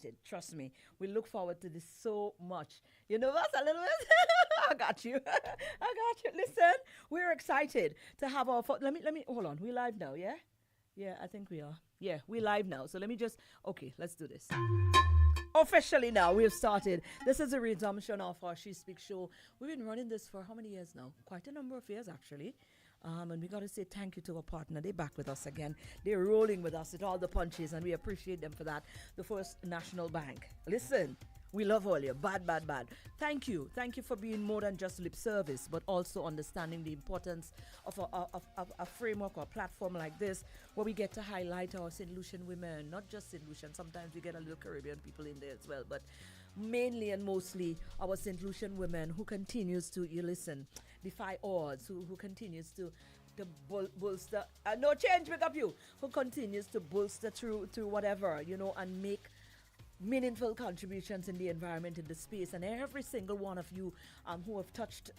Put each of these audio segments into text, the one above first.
excited. Trust me. We look forward to this so much. You know us a little bit? I got you. I got you. Listen, we're excited to have our let me hold on. We live now, yeah? Yeah, I think we are. Yeah, we live now. So let me just okay, let's do this. Officially now, we have started. This is a resumption of our She Speaks show. We've been running this for how many years now? Quite a number of years, actually. And we got to say thank you to our partner. They're back with us again. They're rolling with us with all the punches, and we appreciate them for that. The First National Bank. Listen, we love all you. Bad, bad, bad. Thank you. Thank you for being more than just lip service, but also understanding the importance of a framework or a platform like this, where we get to highlight our St. Lucian women, not just St. Lucian. Sometimes we get a little Caribbean people in there as well, but mainly and mostly our St. Lucian women who continues to, you listen, defy odds, who continues to bolster, no change, pick up you, who continues to bolster through whatever, you know, and make meaningful contributions in the environment, in the space. And every single one of you who have touched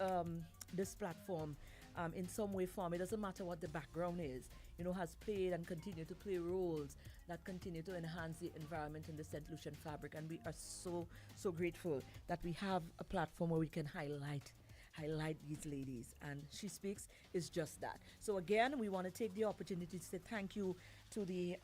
this platform in some way, form, it doesn't matter what the background is, you know, has played and continue to play roles that continue to enhance the environment in the St. Lucian fabric. And we are so grateful that we have a platform where we can highlight these ladies, and She Speaks is just that. So again, we want to take the opportunity to say thank you to the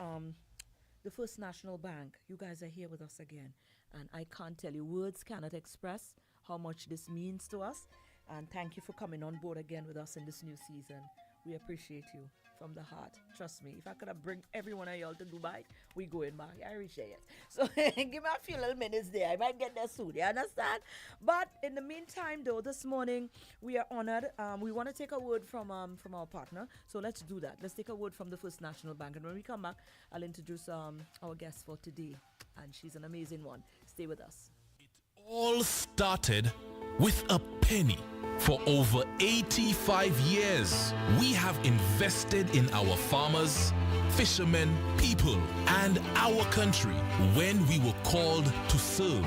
First National Bank. You guys are here with us again, and I can't tell you, words cannot express how much this means to us. And thank you for coming on board again with us in this new season. We appreciate you from the heart. Trust me, if I could have bring every one of y'all to Dubai, we going back. I appreciate it. So give me a few little minutes there. I might get there soon. You understand? But in the meantime, though, this morning we are honored. We want to take a word from our partner. So let's do that. Let's take a word from the First National Bank, and when we come back, I'll introduce our guest for today, and she's an amazing one. Stay with us. It all started with a penny. For over 85 years, we have invested in our farmers, fishermen, people, and our country. When we were called to serve,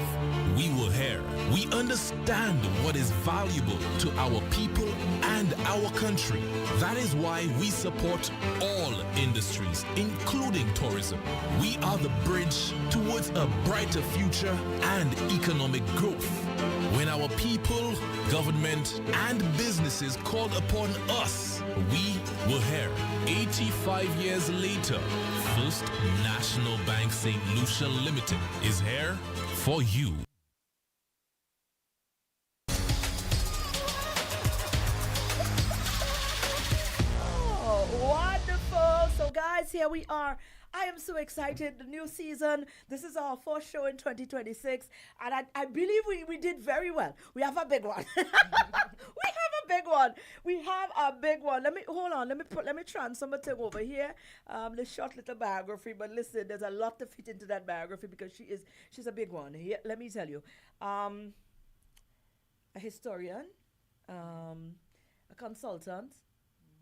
we were here. We understand what is valuable to our people and our country. That is why we support all industries, including tourism. We are the bridge towards a brighter future and economic growth. When our people, government, and businesses called upon us, we were here. 85 years later, First National Bank St. Lucia Limited is here for you. Oh, wonderful. So guys, here we are. I am so excited. The new season. This is our first show in 2026. And I believe we did very well. We have a big one. We have a big one. We have a big one. Let me transfer my thing over here. The short little biography. But listen, there's a lot to fit into that biography because she's a big one. Here, let me tell you. A historian, a consultant,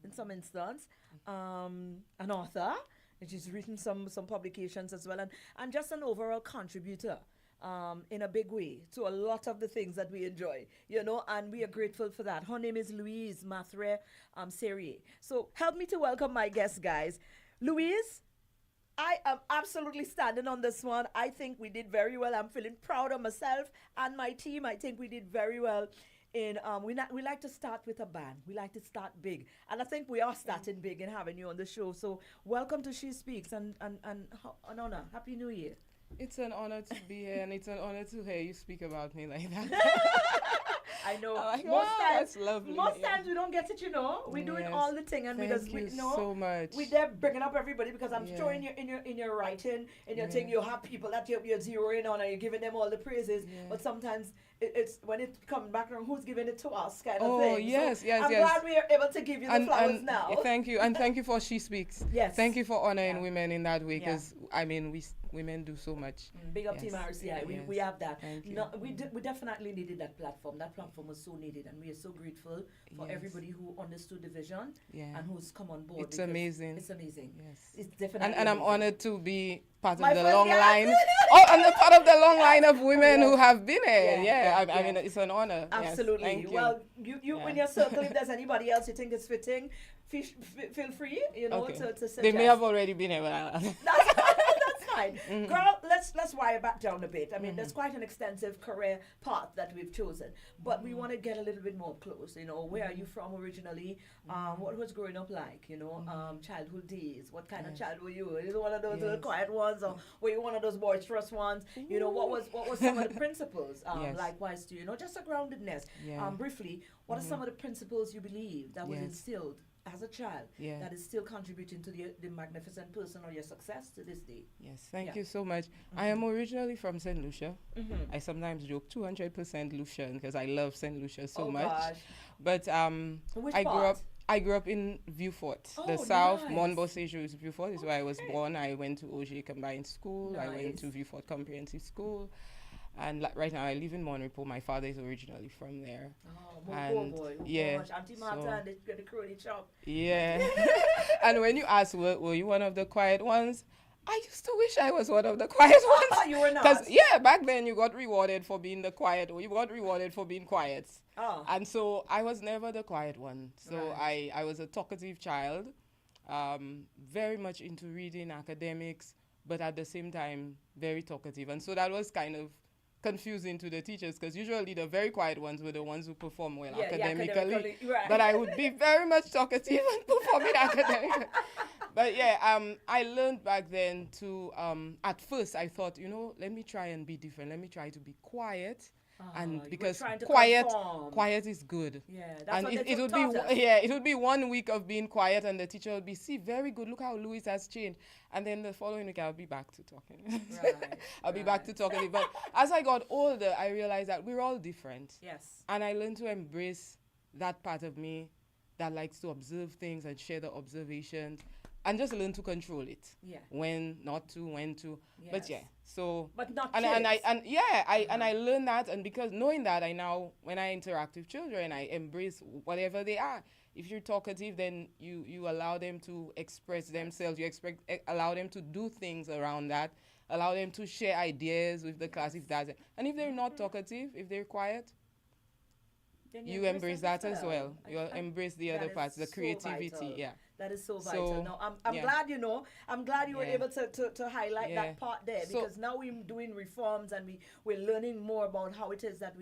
in some instance, an author. And she's written some publications as well, and just an overall contributor in a big way to a lot of the things that we enjoy, you know, and we are grateful for that. Her name is Loiuse Mathurin Serieux. So help me to welcome my guest, guys. Loiuse, I am absolutely standing on this one. I think we did very well. I'm feeling proud of myself and my team. I think we did very well. We like to start with a bang. We like to start big, and I think we are starting big in having you on the show. So welcome to She Speaks, and an honor. Happy New Year. It's an honor to be here, and it's an honor to hear you speak about me like that. I know. Like, most that's lovely. Most times we don't get it, you know. We're doing all the thing, and because we know so much. We're there bringing up everybody because I'm sure in your writing, in your thing, you have people that you're zeroing on and you're giving them all the praises. Yeah. But sometimes it's when it comes back around, who's giving it to us kind of thing. Oh yes, so yes, I'm glad we are able to give you the flowers now. Thank you, and thank you for She Speaks. Yes. Thank you for honoring women in that way, because I mean women do so much. Big up Team RCI. We have that. No, we definitely needed that platform. That platform was so needed, and we are so grateful for everybody who understood the vision and who's come on board. It's amazing. It's amazing. Yes. It's definitely and I'm amazing. honored to be part of the long line. And the part of the long line of women who have been here. I mean, it's an honor. Absolutely. Yes, thank you. Well, you in your circle, if there's anybody else you think is fitting, feel free, you know, to suggest. They may have already been here. That's right. Girl, let's wire back down a bit. I mean, there's quite an extensive career path that we've chosen, but we want to get a little bit more close. You know, where are you from originally? What was growing up like? You know, childhood days. What kind of child were you? Were you one of those little quiet ones, or were you one of those boisterous ones? You know, what was some of the principles? Likewise, to you know, just a groundedness. Briefly, what are some of the principles you believe that was instilled as a child that is still contributing to the magnificent person or your success to this day? Yes, thank you so much. I am originally from St. Lucia. I sometimes joke 200% Lucian because I love St. Lucia so much. Gosh. But I grew up in Vieux-Fort, the South. Montbosset is Vieux-Fort is where I was born. I went to Auger Combined School. I went to Vieux-Fort Comprehensive School. And right now I live in Monrepo. My father is originally from there. Boy. Auntie Martha and the crony shop. Yeah. And when you ask, were you one of the quiet ones? I used to wish I was one of the quiet ones. You were not? Because, back then you got rewarded for being the quiet, or you got rewarded for being quiet. And so I was never the quiet one. So I was a talkative child, very much into reading, academics, but at the same time, very talkative. And so that was kind of confusing to the teachers, because usually the very quiet ones were the ones who perform well academically. But I would be very much talkative and performing academically. But I learned back then to, at first I thought, you know, let me try and be different. Let me try to be quiet. And because quiet is good. Yeah, that's what it would be 1 week of being quiet, and the teacher would be, see, very good, look how Loiuse has changed. And then the following week I'll be back to talking. I'll be back to talking. But as I got older, I realized that we're all different. Yes. And I learned to embrace that part of me that likes to observe things and share the observations, and just learn to control it. Yeah. When not to, when to. Yes. But not I learned that, and because knowing that, I now, when I interact with children, I embrace whatever they are. If you're talkative, then you allow them to express themselves. You allow them to do things around that. Allow them to share ideas with the class if that's it. And if they're not talkative, if they're quiet, you embrace that as well. You embrace the other parts, the creativity. So that is so vital. No, I'm glad, you know, I'm glad you were able to highlight that part there, because now we're doing reforms and we're learning more about how it is that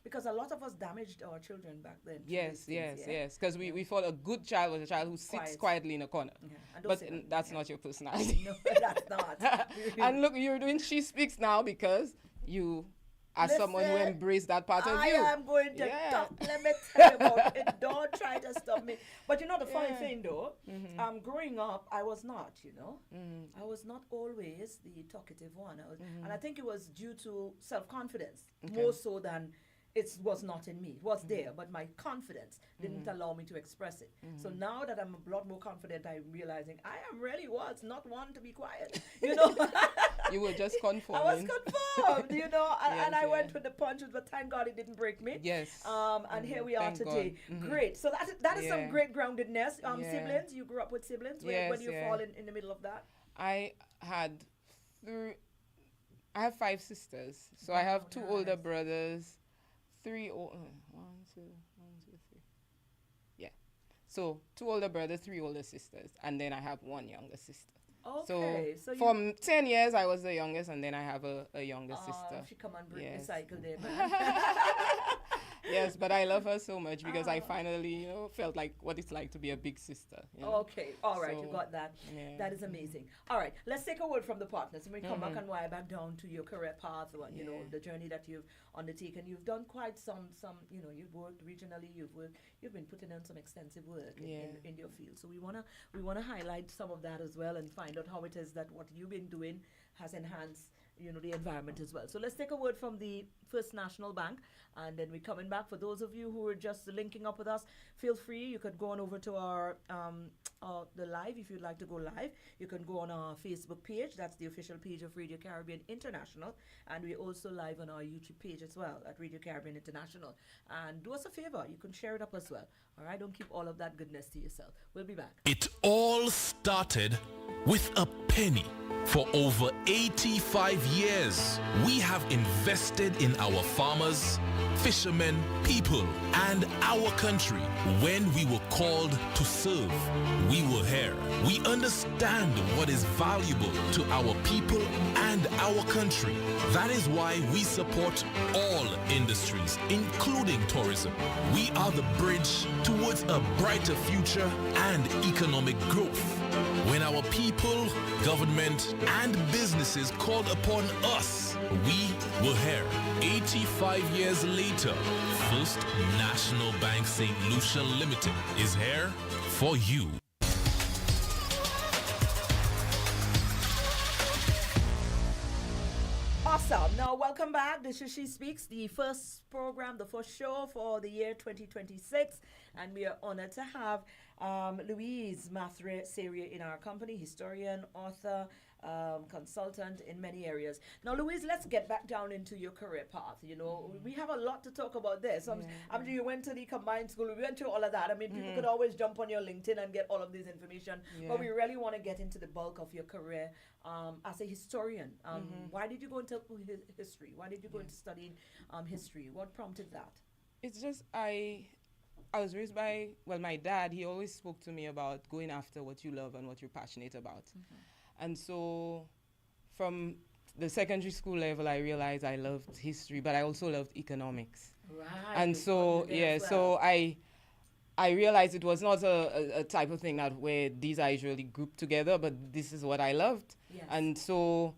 because a lot of us damaged our children back then. Yes. Because we thought a good child was a child who sits quietly in a corner. Yeah. But that's not your personality. No, that's not. And look, you're doing She Speaks now because you, as someone who embraced that part of you. I am going to talk. Let me tell you about it. Don't try to stop me. But you know the funny thing though, growing up, I was not, you know. I was not always the talkative one. And I think it was due to self-confidence, more so than it was not in me. It was there, but my confidence didn't allow me to express it. So now that I'm a lot more confident, I'm realizing I was not one to be quiet. You know, you were just conforming. I was conformed, you know, and I went with the punches, but thank God it didn't break me. Yes. And here we are today. Great. So that is some great groundedness. Siblings, you grew up with siblings. Where do you fall in the middle of that? I have 5 sisters. So I have 2 older brothers. 3 So 2 older brothers, 3 older sisters, and then I have 1 younger sister. Okay. So for 10 years I was the youngest, and then I have a younger sister. She come and break the cycle there, Yes, but I love her so much because I finally, you know, felt like what it's like to be a big sister. You know? Okay, all right, you got that. Yeah. That is amazing. All right, let's take a word from the partners, and we come back and wire back down to your career path, or, you know, the journey that you've undertaken. You've done quite some, you know, you've worked regionally, you've been putting in some extensive work in your field. So we wanna highlight some of that as well, and find out how it is that what you've been doing has enhanced, you know, the environment as well. So let's take a word from the First National Bank, and then we're coming back. For those of you who are just linking up with us, feel free. You could go on over to our the live if you'd like to go live. You can go on our Facebook page. That's the official page of Radio Caribbean International, and we're also live on our YouTube page as well at Radio Caribbean International. And do us a favor, you can share it up as well. All right, don't keep all of that goodness to yourself. We'll be back. It all started with a penny. For over 85 years, we have invested in our farmers, fishermen, people, and our country. When we were called to serve, we were here. We understand what is valuable to our people and our country. That is why we support all industries, including tourism. We are the bridge towards a brighter future and economic growth. When our people, government, and businesses called upon us, we were here. 85 years later, First National Bank St. Lucia Limited is here for you. Awesome. Now, welcome back. This is She Speaks, the first program, the first show for the year 2026. And we are honored to have Loiuse Mathurin Serieux in our company, historian, author, consultant in many areas. Now, Loiuse, let's get back down into your career path. You know, we have a lot to talk about this. After you went to the combined school, we went through all of that. I mean, people could always jump on your LinkedIn and get all of this information. But we really want to get into the bulk of your career as a historian. Why did you go into history? Why did you go into studying history? What prompted that? It's just I was raised by, well, my dad. He always spoke to me about going after what you love and what you're passionate about. And so from the secondary school level, I realized I loved history, but I also loved economics. Right. And so, so I realized it was not a type of thing that where these are usually grouped together, but this is what I loved. Yes. And so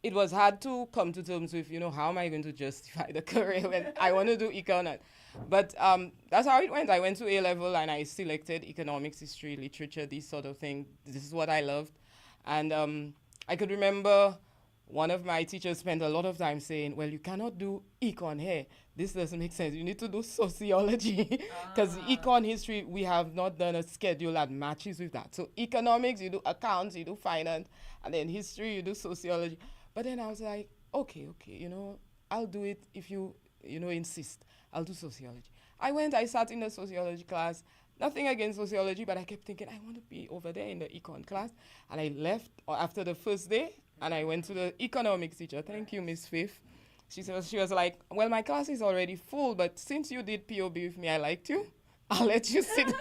it was hard to come to terms with, you know, how am I going to justify the career when I want to do econ? But that's how it went. I went to A-level and I selected economics, history, literature, this sort of thing. This is what I loved. And I could remember one of my teachers spent a lot of time saying, well, you cannot do econ here. This doesn't make sense. You need to do sociology. Because econ history, we have not done a schedule that matches with that. So economics, you do accounts, you do finance, and then history, you do sociology. But then I was like, okay, you know, I'll do it if you insist. I'll do sociology. I sat in the sociology class. Nothing against sociology, but I kept thinking, I want to be over there in the econ class. And I left after the first day, and I went to the economics teacher. Thank you, Miss Faith. She was like, well, my class is already full, but since you did POB with me, I liked you. I'll let you sit.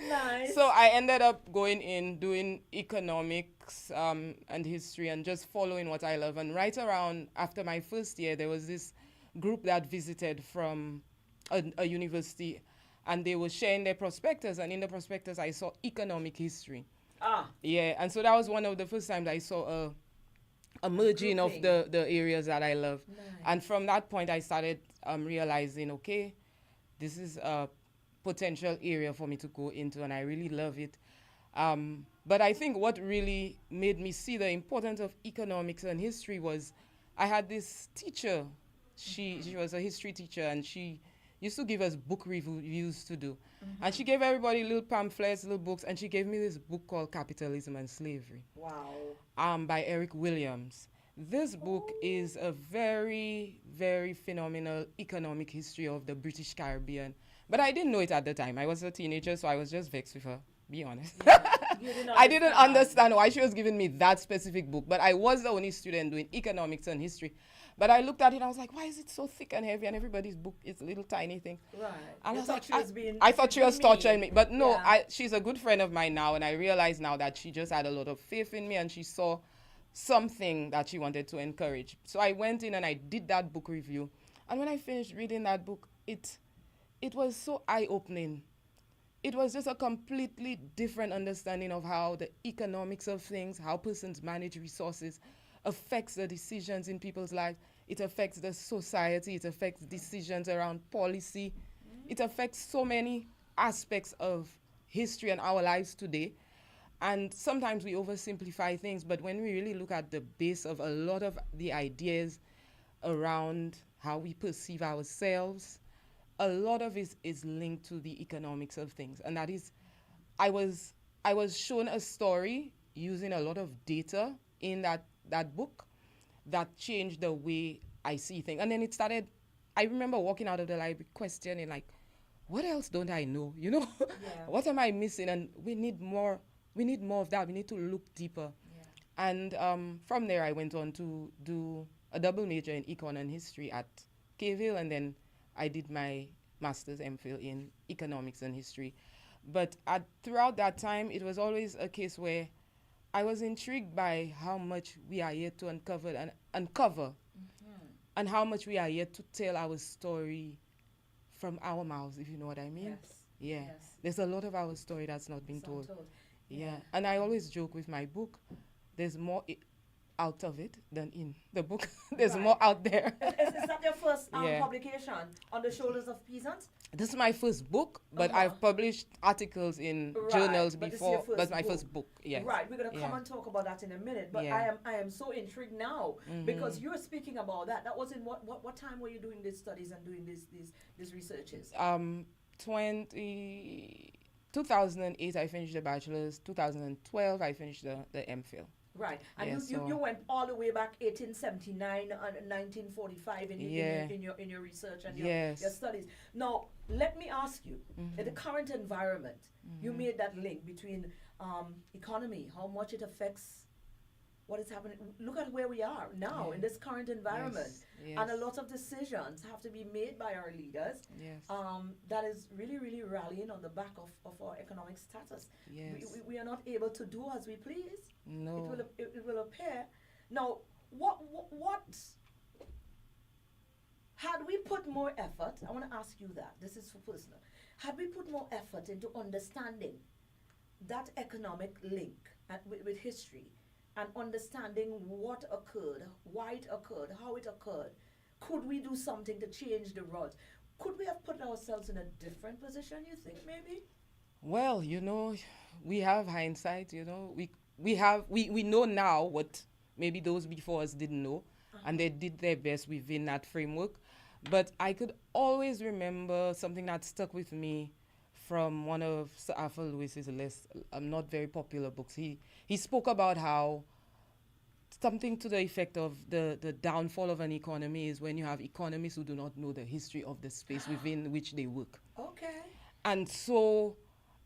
Nice. So I ended up going in, doing economics and history and just following what I love. And right around after my first year, there was this group that visited from a university, and they were sharing their prospectus, and in the prospectus I saw economic history. Yeah, and so that was one of the first times I saw a merging of the areas that I love. Nice. And from that point I started realizing, okay, this is a potential area for me to go into, and I really love it. But I think what really made me see the importance of economics and history was I had this teacher. She was a history teacher, and she used to give us book reviews to do. And she gave everybody little pamphlets, little books, and she gave me this book called Capitalism and Slavery. Wow. By Eric Williams. This book is a very, very phenomenal economic history of the British Caribbean. But I didn't know it at the time. I was a teenager, so I was just vexed with her, be honest. I didn't understand why she was giving me that specific book. But I was the only student doing economics and history. But I looked at it and I was like, why is it so thick and heavy? And everybody's book is a little tiny thing. Right. And I thought she was torturing me. But no, she's a good friend of mine now. And I realize now that she just had a lot of faith in me, and she saw something that she wanted to encourage. So I went in and I did that book review. And when I finished reading that book, it was so eye-opening. It was just a completely different understanding of how the economics of things, how persons manage resources, affects the decisions in people's lives. It affects the society. It affects decisions around policy. It affects so many aspects of history and our lives today. And sometimes we oversimplify things, but when we really look at the base of a lot of the ideas around how we perceive ourselves, a lot of it is linked to the economics of things. And that is, I was shown a story using a lot of data in that book that changed the way I see things. And then it started, I remember walking out of the library questioning, like, what else don't I know? You know, what am I missing? And we need more of that. We need to look deeper. And from there, I went on to do a double major in econ and history at Kville, and then I did my master's MPhil in economics and history. But throughout that time, it was always a case where I was intrigued by how much we are yet to uncover, and how much we are yet to tell our story from our mouths, if you know what I mean. Yes. Yeah. Yes. There's a lot of our story that's not being told. Yeah. And I always joke with my book, there's more out of it than in the book. There's more out there. Is that your first publication, On the Shoulders of Peasants? This is my first book, but I've published articles in journals before. That's my first book. Yes. Right. We're gonna come and talk about that in a minute. But I am so intrigued now because you're speaking about that. That was in what time were you doing these studies and doing these researches? 2008 I finished the bachelor's. 2012 I finished the MPhil. Right, and you went all the way back 1879 and 1945 in your research and your studies. Now, let me ask you, in the current environment, you made that link between economy, how much it affects what is happening. Look at where we are now in this current environment. And a lot of decisions have to be made by our leaders. That is really, really rallying on the back of our economic status. We are not able to do as we please. No. It will appear. Now, what had we put more effort, I want to ask you that, this is for personal, had we put more effort into understanding that economic link with history, and understanding what occurred, why it occurred, how it occurred, could we do something to change the roles? Could we have put ourselves in a different position, you think, maybe? Well, we have hindsight, we know now what maybe those before us didn't know, and they did their best within that framework. But I could always remember something that stuck with me from one of Sir Arthur Lewis's not very popular books. He spoke about how something to the effect of the downfall of an economy is when you have economists who do not know the history of the space within which they work. Okay. And so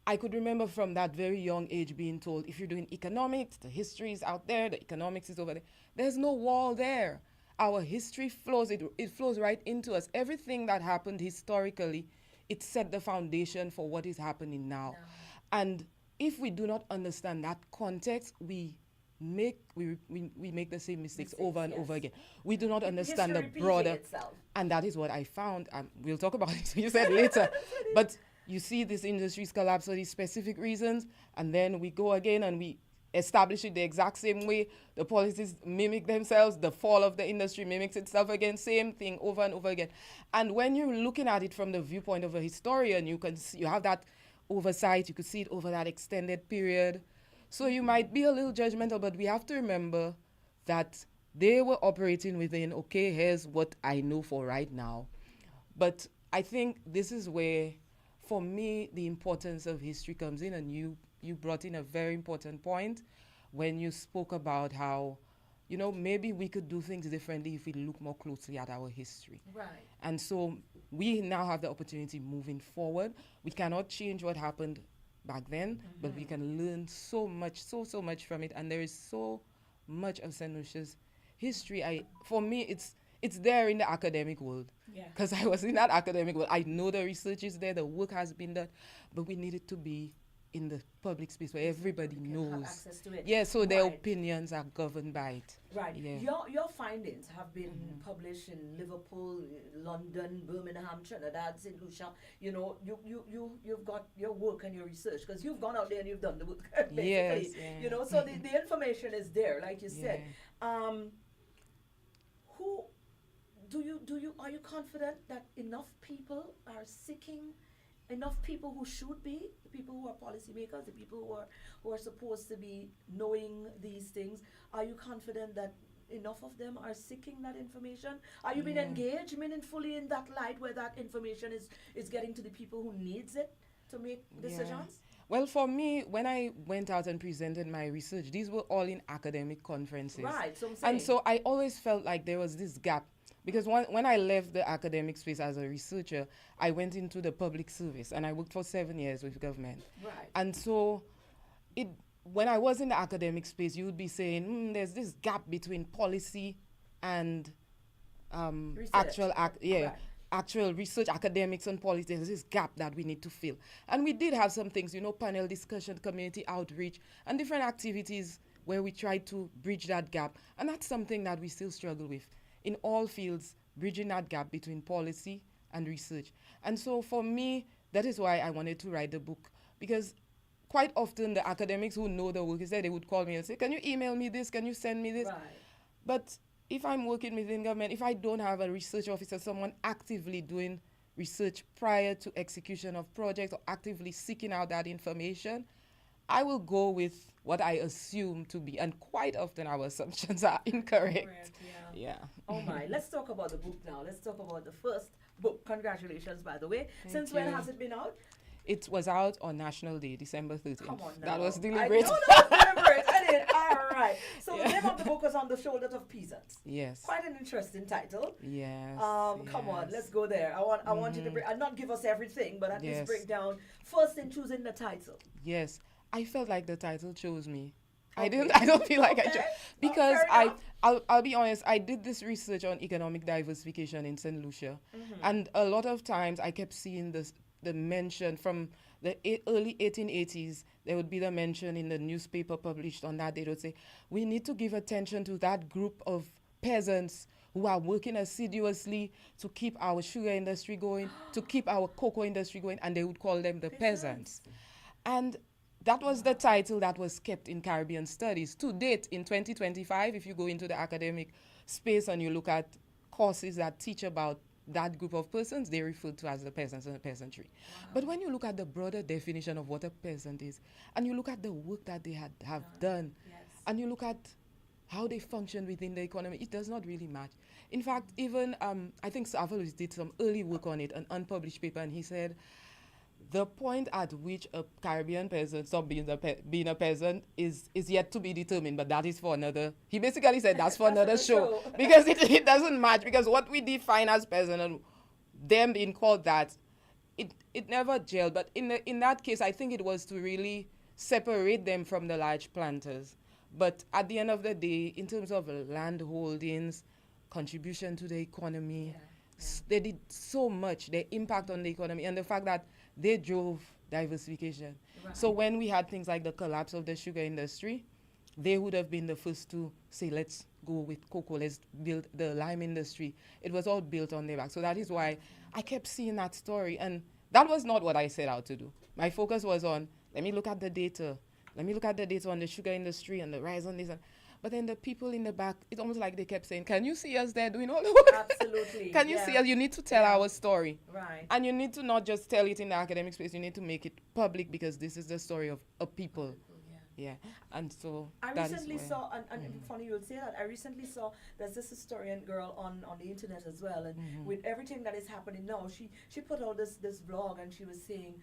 I could remember from that very young age being told, if you're doing economics, the history is out there, the economics is over there. There's no wall there. Our history flows, it flows right into us. Everything that happened historically, it set the foundation for what is happening now. And if we do not understand that context, we make the same mistakes over and over again. We do not understand the broader itself. And that is what I found. We'll talk about it, you said later. But you see these industries collapse for these specific reasons, and then we go again and we establish it the exact same way. The policies mimic themselves. The fall of the industry mimics itself again. Same thing over and over again. And when you're looking at it from the viewpoint of a historian, you have that oversight. You could see it over that extended period. So you might be a little judgmental, but we have to remember that they were operating within, okay, here's what I know for right now. But I think this is where, for me, the importance of history comes in, and you brought in a very important point when you spoke about how, maybe we could do things differently if we look more closely at our history. Right. And so we now have the opportunity moving forward. We cannot change what happened back then, but we can learn so much from it. And there is so much of St. Lucia's history. For me, it's there in the academic world. Because I was in that academic world. I know the research is there, the work has been done, but we need it to be in the public space where everybody knows. Have access to it. Yeah, so their opinions are governed by it. Right. Yeah. Your findings have been published in Liverpool, London, Birmingham, Trinidad, St. Lucia. You've got your work and your research because you've gone out there and you've done the work. Basically. Yes, So the information is there, like you said. Are you confident that enough people are seeking, enough people who should be, the people who are policymakers, the people who are supposed to be knowing these things, are you confident that enough of them are seeking that information? Are you being engaged meaningfully in that light where that information is getting to the people who needs it to make decisions? Well, for me, when I went out and presented my research, these were all in academic conferences. Right, so I'm saying. And so I always felt like there was this gap. Because when I left the academic space as a researcher, I went into the public service and I worked for 7 years with government. Right. And so when I was in the academic space, you would be saying, there's this gap between policy and actual research, academics and policy. There's this gap that we need to fill. And we did have some things, panel discussion, community outreach, and different activities where we tried to bridge that gap. And that's something that we still struggle with in all fields, bridging that gap between policy and research. And so for me, that is why I wanted to write the book, because quite often the academics who know the work, they would call me and say, can you email me this? Can you send me this? Right. But if I'm working within government, if I don't have a research officer, someone actively doing research prior to execution of projects or actively seeking out that information, I will go with what I assume to be, and quite often our assumptions are incorrect. Yeah. Oh my, let's talk about the book now. Let's talk about the first book. Congratulations, by the way. Since when has it been out? It was out on National Day, December 13th. Come on now. That was deliberate. Deliberate. I did. All right. So the name of the book was On the Shoulders of Peasants. Yes. Quite an interesting title. Yes. Come on, let's go there. I want you to break, not give us everything, but at least break down first in choosing the title. Yes. I felt like the title chose me. Okay. I don't feel like I chose, because I'll be honest, I did this research on economic diversification in St. Lucia, and a lot of times I kept seeing the mention from the early 1880s. There would be the mention in the newspaper published on that day. They would say, we need to give attention to that group of peasants who are working assiduously to keep our sugar industry going, to keep our cocoa industry going, and they would call them the peasants. And that was the title that was kept in Caribbean studies. To date, in 2025, if you go into the academic space and you look at courses that teach about that group of persons, they refer to as the peasants and the peasantry. Wow. But when you look at the broader definition of what a peasant is, and you look at the work that they have done, and you look at how they function within the economy, it does not really match. In fact, even I think Savelos did some early work on it, an unpublished paper, and he said, the point at which a Caribbean peasant stops being a peasant is yet to be determined, but that is for another. He basically said that's for another show. Because it doesn't match, because what we define as peasant and them being called that, it never gelled. But in that case, I think it was to really separate them from the large planters. But at the end of the day, in terms of land holdings, contribution to the economy, they did so much, their impact on the economy, and the fact that they drove diversification. Right. So when we had things like the collapse of the sugar industry, they would have been the first to say, let's go with cocoa, let's build the lime industry. It was all built on their back. So that is why I kept seeing that story. And that was not what I set out to do. My focus was on, let me look at the data. Let me look at the data on the sugar industry and the rise on this. But then the people in the back, it's almost like they kept saying, can you see us there doing all the work? Absolutely. Can you see us? You need to tell our story. Right. And you need to not just tell it in the academic space, you need to make it public, because this is the story of a people. Yeah. And so I recently saw, and funny you would say that, I recently saw there's this historian girl on the internet as well, and with everything that is happening now, she put out this vlog, and she was saying,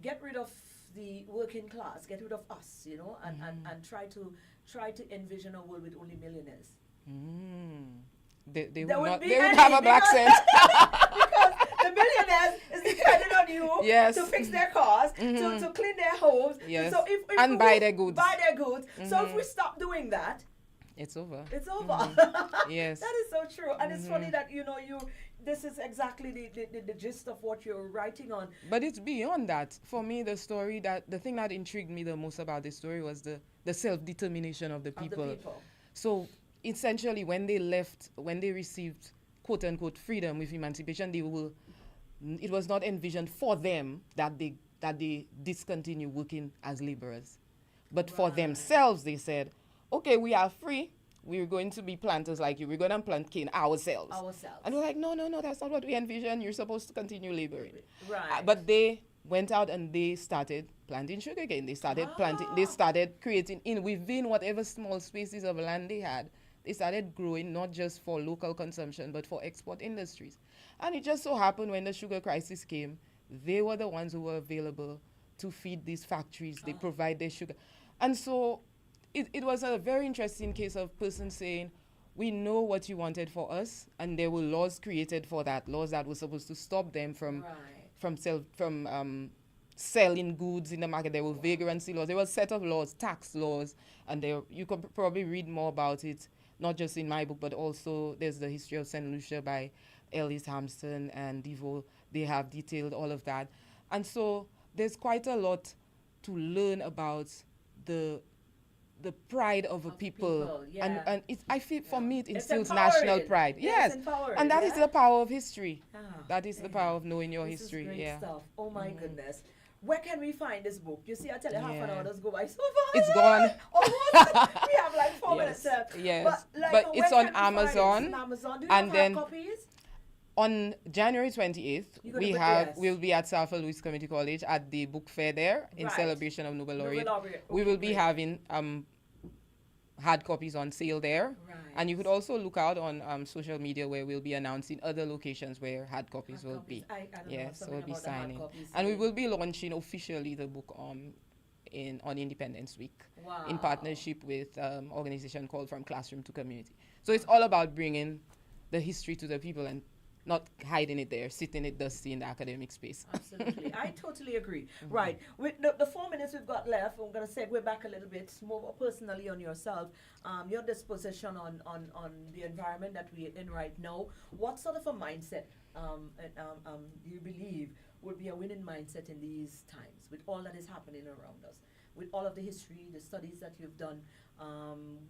get rid of the working class, get rid of us, and try to envision a world with only millionaires. They would have a black cent. Because the millionaires is dependent on you to fix their cars, to clean their homes, so if and buy their goods. So if we stop doing that, it's over. It's over. Yes. That is so true. And it's funny that, this is exactly the gist of what you're writing on. But it's beyond that. For me, the thing that intrigued me the most about this story was the self-determination of the people. So essentially, when they received quote-unquote freedom with emancipation, it was not envisioned for them that they discontinue working as laborers. But for themselves, they said, okay, we are free. We're going to be planters like you. We're going to plant cane ourselves. And we're like, no, that's not what we envision. You're supposed to continue laboring. Right. But they went out and they started planting sugarcane. They started planting. They started creating within whatever small spaces of land they had. They started growing not just for local consumption, but for export industries. And it just so happened when the sugar crisis came, they were the ones who were available to feed these factories. They provide their sugar. And so it was a very interesting case of persons saying, we know what you wanted for us, and there were laws created for that, laws that were supposed to stop them from selling goods in the market. There were vagrancy laws. There were a set of laws, tax laws, and you could probably read more about it, not just in my book, but also there's the history of St. Lucia by Ellis Hampson and DeVoe. They have detailed all of that. And so there's quite a lot to learn about the pride of a people. Yeah. And I feel for me it It's instills empowering. national pride. Yes. And that is the power of history. That is the power of knowing your This history. is great Yeah. stuff. Oh my goodness. Where can we find this book? You see, I tell you, half an Yeah. hour does go by so fast. It's gone. Almost. We have like 4 minutes left. Yes. But But it's where on can we find it? Amazon. It's on Amazon. Do you And have then hard copies? On January 28th, You're gonna put yes. we'll be at South Loiuse Community College at the book fair there in Right. celebration of Nobel Laureate. We Okay, will be great. having hard copies on sale there. Right. And you could also look out on social media where we'll be announcing other locations where hard copies will be. I don't know, Yes, so something we'll be about the hard signing. copies. And we will be launching officially the book on Independence Week in partnership with an organization called From Classroom to Community. So it's all about bringing the history to the people and not hiding it there, sitting it dusty in the academic space. Absolutely. I totally agree. Right. With the 4 minutes we've got left, I'm going to segue back a little bit more personally on yourself, your disposition on the environment that we're in right now. What sort of a mindset do you believe would be a winning mindset in these times with all that is happening around us? With all of the history, the studies that you've done,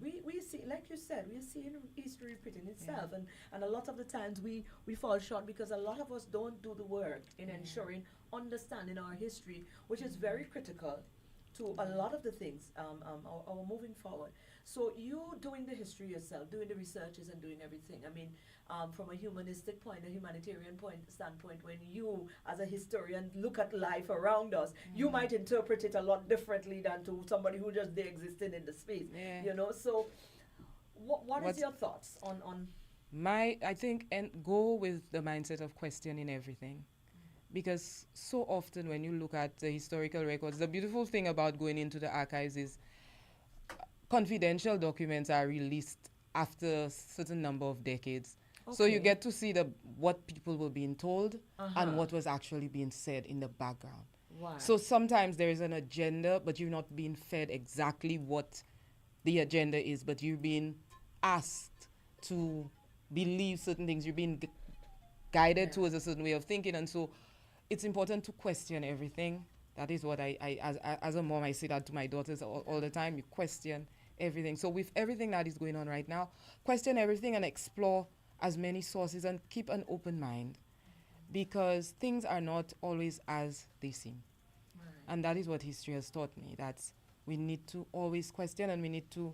we see, like you said, we're seeing history repeating itself, and a lot of the times we fall short because a lot of us don't do the work in ensuring understanding our history, which is very critical to a lot of the things our moving forward. So you doing the history yourself, doing the researches and doing everything. I mean, from a humanistic point, a humanitarian standpoint, when you as a historian look at life around us, you might interpret it a lot differently than to somebody who just there existing in the space. Yeah. You know, so what is your thoughts on I think, and go with the mindset of questioning everything. Because so often when you look at the historical records, the beautiful thing about going into the archives is confidential documents are released after a certain number of decades. Okay. So you get to see what people were being told and what was actually being said in the background. Wow. So sometimes there is an agenda, but you're not being fed exactly what the agenda is, but you're being asked to believe certain things. You're being guided towards a certain way of thinking. And so it's important to question everything. That is what as a mom, I say that to my daughters all the time. You question everything. So with everything that is going on right now, question everything and explore as many sources and keep an open mind, because things are not always as they seem. Right. And that is what history has taught me, that we need to always question and we need to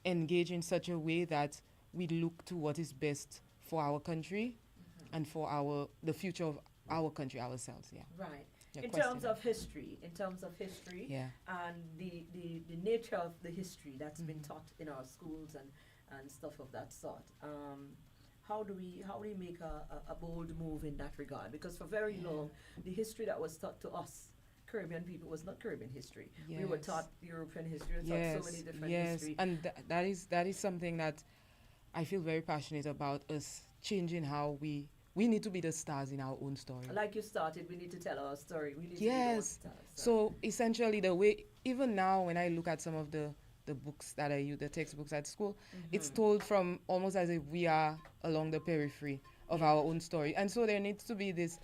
engage in such a way that we look to what is best for our country and for the future of our country, ourselves. Yeah. Right. Yeah, in terms of history, and the nature of the history that's been taught in our schools and stuff of that sort. How do we make a bold move in that regard? Because for very long, the history that was taught to us, Caribbean people, was not Caribbean history. Yes. We were taught European history, we were taught so many different history. And that is something that I feel very passionate about, us changing how we need to be the stars in our own story. Like you started, we need to tell our story. We need to be the stars. So essentially the way, even now when I look at some of the books that I use, the textbooks at school, it's told from almost as if we are along the periphery of our own story. And so there needs to be this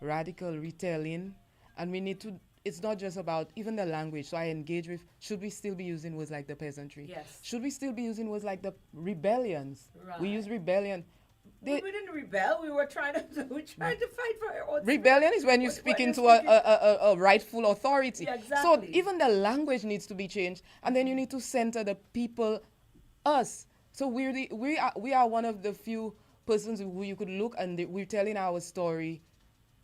radical retelling, and we need to, it's not just about even the language. So I engage with, should we still be using words like the peasantry? Yes. Should we still be using words like the rebellions? Right. We use rebellion. We didn't rebel. We were trying to fight for our own. Rebellion is when you speak into a rightful authority. Yeah, exactly. So even the language needs to be changed, and then you need to center the people, us. So we are one of the few persons who you could look and we're telling our story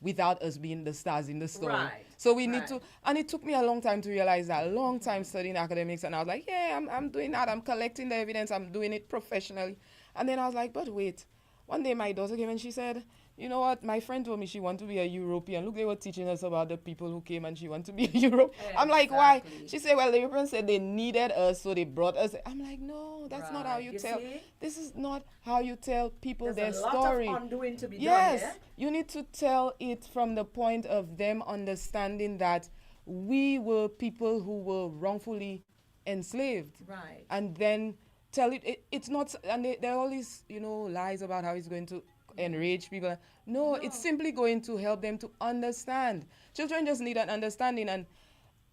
without us being the stars in the story. Right. So we need to, and it took me a long time to realize that. A long time studying academics, and I was like, yeah, I'm doing that. I'm collecting the evidence. I'm doing it professionally. And then I was like, but wait. One day my daughter came and she said, you know what? My friend told me she wanted to be a European. Look, they were teaching us about the people who came and she wanted to be a Europe. Exactly. I'm like, why? She said, well, the Europeans said they needed us, so they brought us. I'm like, no, that's not how you tell. See? This is not how you tell people their story. There's a lot of undoing to be done. Yes, you need to tell it from the point of them understanding that we were people who were wrongfully enslaved. Right. And then tell it's not, and there are all these, lies about how it's going to enrage people. No, it's simply going to help them to understand. Children just need an understanding, and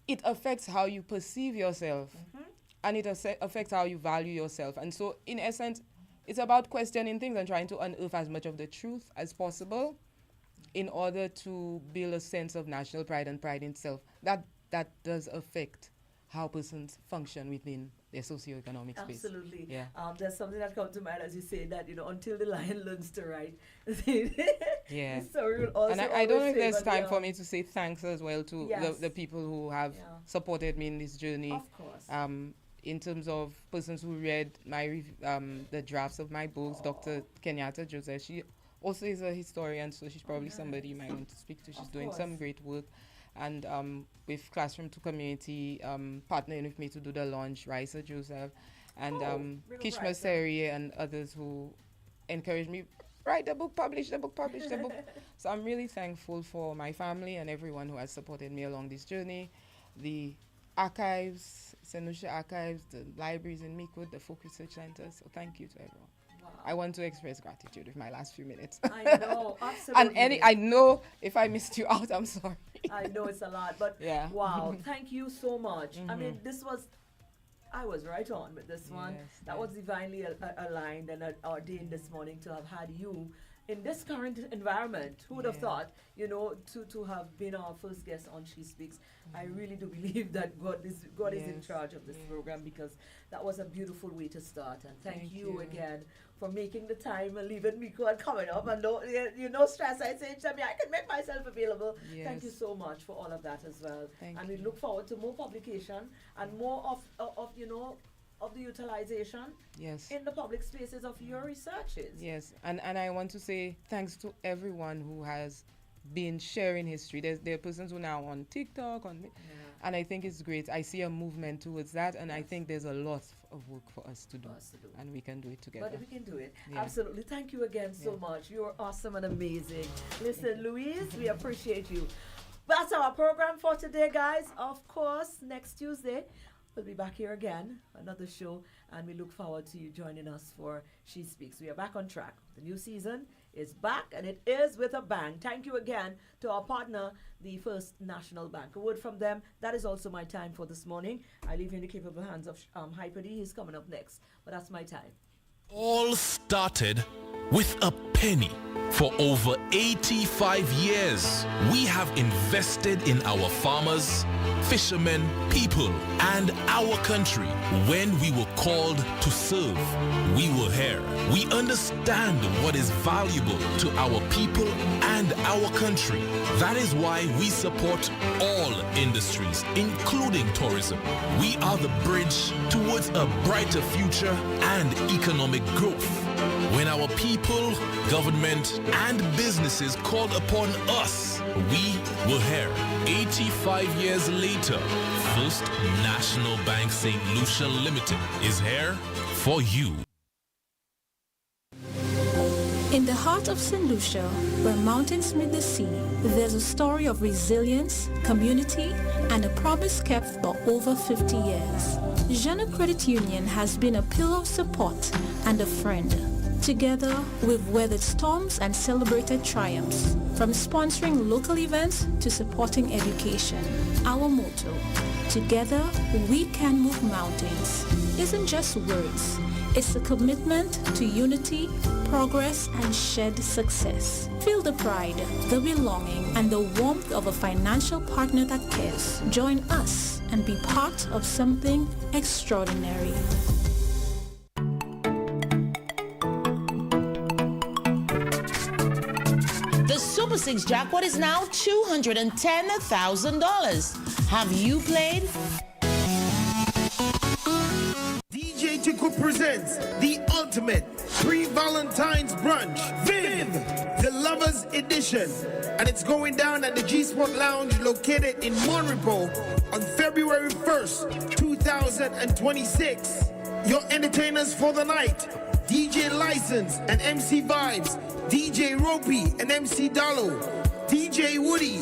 it affects how you perceive yourself, and it affects how you value yourself. And so, in essence, it's about questioning things and trying to unearth as much of the truth as possible in order to build a sense of national pride and pride in self. That does affect how persons function within their socioeconomic space. Absolutely. Yeah. There's something that comes to mind as you say that, until the lion learns to write. Yeah. So we will also and I don't know if there's time for me to say thanks as well to yes. the people who have supported me in this journey. Of course. In terms of persons who read my the drafts of my books, Dr. Kenyatta Joseph, she also is a historian, so she's probably somebody you might want to speak to. She's doing some great work. And with Classroom to Community, partnering with me to do the launch, Loiuse Joseph, and Kishma Serieux and others who encouraged me, write the book, publish the book. So I'm really thankful for my family and everyone who has supported me along this journey. The archives, St. Lucia Archives, the libraries in Meekwood, the Folk Research Center. So thank you to everyone. I want to express gratitude with my last few minutes. I know, absolutely. And I know if I missed you out, I'm sorry. I know it's a lot, but wow, thank you so much. I mean, I was right on with this one. That was divinely aligned and ordained this morning to have had you in this current environment. Who would have thought, to have been our first guest on She Speaks. I really do believe that God is in charge of this program, because that was a beautiful way to start. And thank you again for making the time and leaving me and coming up. And no stress. I say, I can make myself available. Yes. Thank you so much for all of that as well. And we look forward to more publication and more of the utilization in the public spaces of your researches. Yes, and I want to say thanks to everyone who has been sharing history. There are persons who are now on TikTok, and I think it's great. I see a movement towards that, and I think there's a lot of work for us to do, and we can do it together. But we can do it. Absolutely. Thank you again so much. You're awesome and amazing. Listen, Loiuse, we appreciate you. That's our program for today, guys. Of course, next Tuesday, we'll be back here again, another show, and we look forward to you joining us for She Speaks. We are back on track. The new season is back, and it is with a bang. Thank you again to our partner, the First National Bank. A word from them. That is also my time for this morning. I leave you in the capable hands of Hyper D. He's coming up next, but that's my time. All started with a penny. For over 85 years, we have invested in our farmers, fishermen, people, and our country. When we were called to serve, we were here. We understand what is valuable to our people and our country. That is why we support all industries, including tourism. We are the bridge towards a brighter future and economic growth. When our people, government, and businesses called upon us, we were here. 85 years later, First National Bank St. Lucia Limited is here for you. In the heart of St. Lucia, where mountains meet the sea, there's a story of resilience, community, and a promise kept for over 50 years. Jeune Credit Union has been a pillar of support and a friend. Together, we've weathered storms and celebrated triumphs, from sponsoring local events to supporting education. Our motto, together we can move mountains, isn't just words. It's a commitment to unity, progress, and shared success. Feel the pride, the belonging, and the warmth of a financial partner that cares. Join us and be part of something extraordinary. Super 6 jackpot is now $210,000. Have you played? DJ Chico presents the ultimate pre-Valentine's brunch. Viv, the Lovers Buzz edition. And it's going down at the G-Spot Lounge located in Monrepo on February 1st, 2026. Your entertainers for the night, DJ License and MC Vibes, DJ Ropey and MC Dallo, DJ Woody